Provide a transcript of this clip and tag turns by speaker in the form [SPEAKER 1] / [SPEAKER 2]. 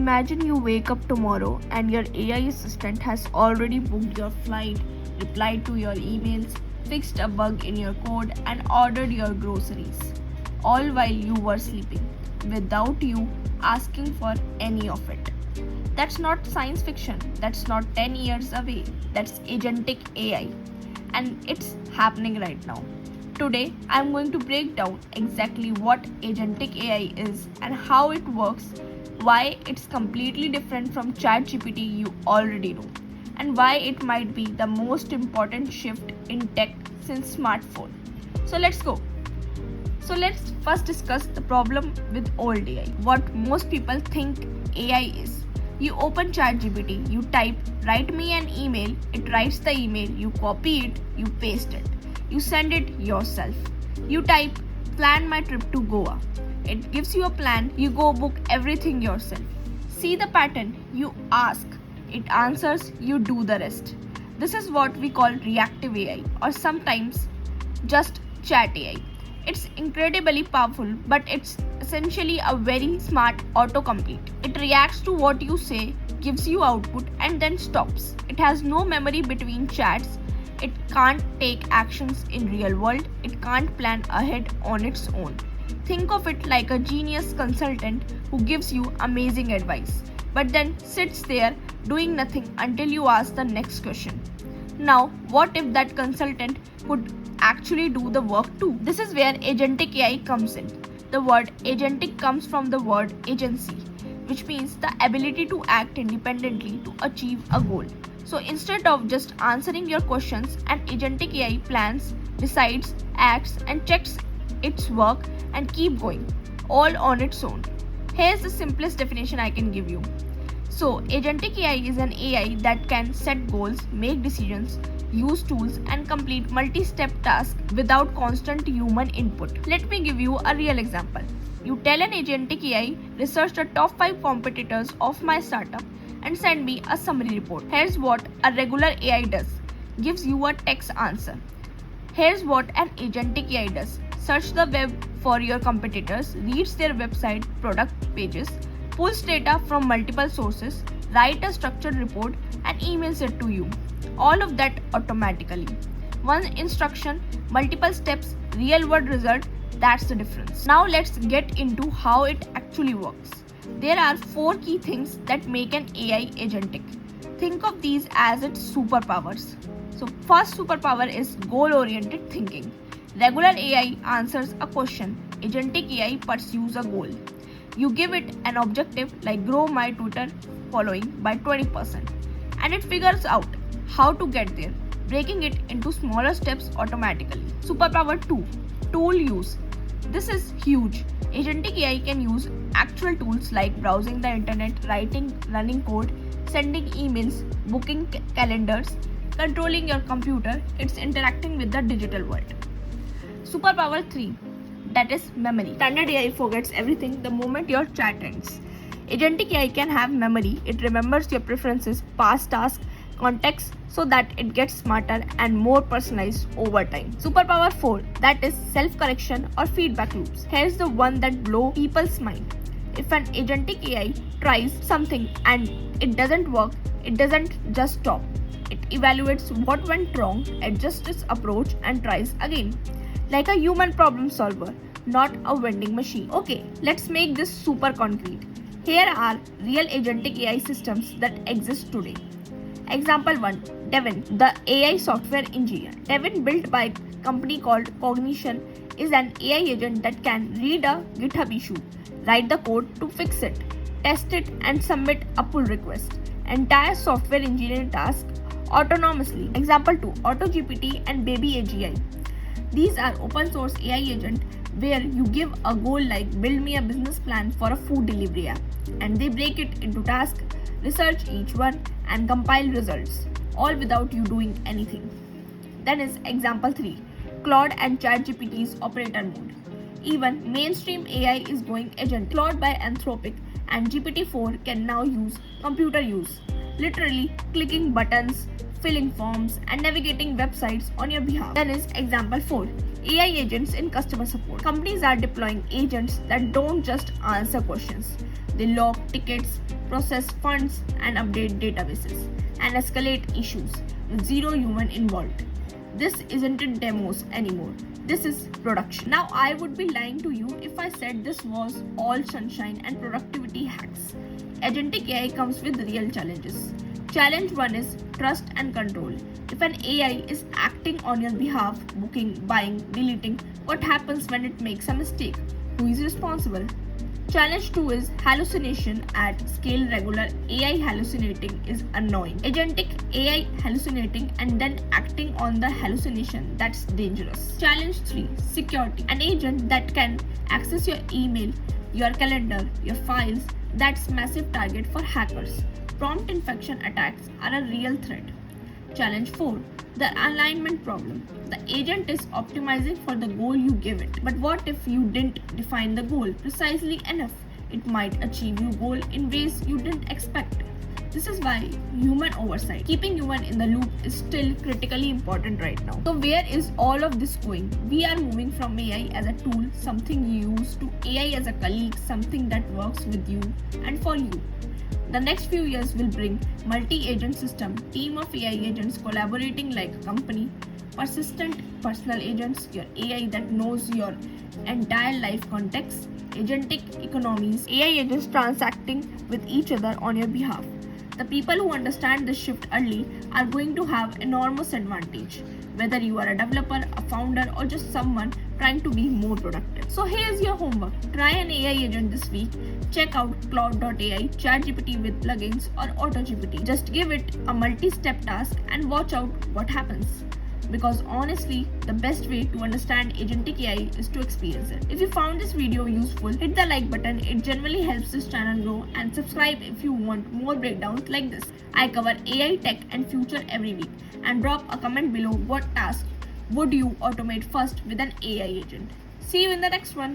[SPEAKER 1] Imagine you wake up tomorrow and your AI assistant has already booked your flight, replied to your emails, fixed a bug in your code, and ordered your groceries, all while you were sleeping, without you asking for any of it. That's not science fiction, that's not 10 years away, that's agentic AI, and it's happening right now. Today, I'm going to break down exactly what agentic AI is and how it works, why it's completely different from ChatGPT you already know, and why it might be the most important shift in tech since smartphone. So let's go. So let's first discuss the problem with old AI. What most people think AI is. You open ChatGPT, you type write me an email, it writes the email, you copy it, you paste it. You send it yourself. You type plan my trip to Goa. It gives you a plan, you go book everything yourself. See the pattern, you ask, it answers, you do the rest. This is what we call reactive AI or sometimes just chat AI. It's incredibly powerful, but it's essentially a very smart autocomplete. It reacts to what you say, gives you output, and then stops. It has no memory between chats. It can't take actions in real world. It can't plan ahead on its own. Think of it like a genius consultant who gives you amazing advice, but then sits there doing nothing until you ask the next question. Now, what if that consultant could actually do the work too? This is where agentic AI comes in. The word agentic comes from the word agency, which means the ability to act independently to achieve a goal. So instead of just answering your questions, an agentic AI plans, decides, acts, and checks its work and keep going, all on its own. Here's the simplest definition I can give you. So agentic AI is an AI that can set goals, make decisions, use tools, and complete multi-step tasks without constant human input. Let me give you a real example. You tell an agentic AI, research the top 5 competitors of my startup and send me a summary report. Here's what a regular AI does. Gives you a text answer. Here's what an agentic AI does. Search the web for your competitors, reads their website, product pages, pulls data from multiple sources, write a structured report, and emails it to you. All of that automatically. One instruction, multiple steps, real world result, that's the difference. Now let's get into how it actually works. There are 4 key things that make an AI agentic. Think of these as its superpowers. So first superpower is goal-oriented thinking. Regular AI answers a question. Agentic AI pursues a goal. You give it an objective like grow my Twitter following by 20%, and it figures out how to get there, breaking it into smaller steps automatically. Superpower 2, tool use. This is huge. Agentic AI can use actual tools like browsing the internet, running code, sending emails, booking calendars, controlling your computer. It's interacting with the digital world. Superpower 3, that is memory. Standard AI forgets everything the moment your chat ends. Agentic AI can have memory. It remembers your preferences, past tasks, context, so that it gets smarter and more personalized over time. Superpower 4, that is self-correction or feedback loops. Here's the one that blows people's mind. If an agentic AI tries something and it doesn't work, it doesn't just stop. It evaluates what went wrong, adjusts its approach, and tries again. Like a human problem solver, not a vending machine. Okay, let's make this super concrete. Here are real agentic AI systems that exist today. Example 1, Devin, the AI software engineer. Devin, built by a company called Cognition, is an AI agent that can read a GitHub issue, write the code to fix it, test it, and submit a pull request. Entire software engineering task autonomously. Example 2, AutoGPT and Baby AGI. These are open source AI agents where you give a goal like build me a business plan for a food delivery app, and they break it into tasks, research each one, and compile results, all without you doing anything. Then is example 3, Claude and ChatGPT's operator mode. Even mainstream AI is going agent. Claude by Anthropic and GPT-4 can now use computer use, literally clicking buttons, filling forms, and navigating websites on your behalf. Then is example 4, AI agents in customer support. Companies are deploying agents that don't just answer questions. They log tickets, process funds and update databases, and escalate issues with zero human involved. This isn't it demos anymore. This is production. Now, I would be lying to you if I said this was all sunshine and productivity hacks. Agentic AI comes with real challenges. Challenge 1 is trust and control. If an AI is acting on your behalf, booking, buying, deleting, what happens when it makes a mistake? Who is responsible? Challenge 2 is hallucination at scale. Regular AI hallucinating is annoying. Agentic AI hallucinating and then acting on the hallucination, that's dangerous. Challenge 3, security. An agent that can access your email, your calendar, your files, that's massive target for hackers. Prompt infection attacks are a real threat. Challenge 4, the alignment problem. The agent is optimizing for the goal you give it. But what if you didn't define the goal precisely enough? It might achieve your goal in ways you didn't expect. This is why human oversight, keeping human in the loop, is still critically important right now. So where is all of this going? We are moving from AI as a tool, something you use, to AI as a colleague, something that works with you and for you. The next few years will bring multi-agent system, team of AI agents collaborating like a company, persistent personal agents, your AI that knows your entire life context, agentic economies, AI agents transacting with each other on your behalf. The people who understand this shift early are going to have enormous advantage, whether you are a developer, a founder, or just someone trying to be more productive. So here's your homework. Try an AI agent this week. Check out Claude.ai, ChatGPT with plugins, or AutoGPT. Just give it a multi-step task and watch out what happens. Because honestly, the best way to understand agentic AI is to experience it. If you found this video useful, hit the like button. It generally helps this channel grow, and subscribe if you want more breakdowns like this. I cover AI, tech, and future every week. And drop a comment below what task would you automate first with an AI agent. See you in the next one.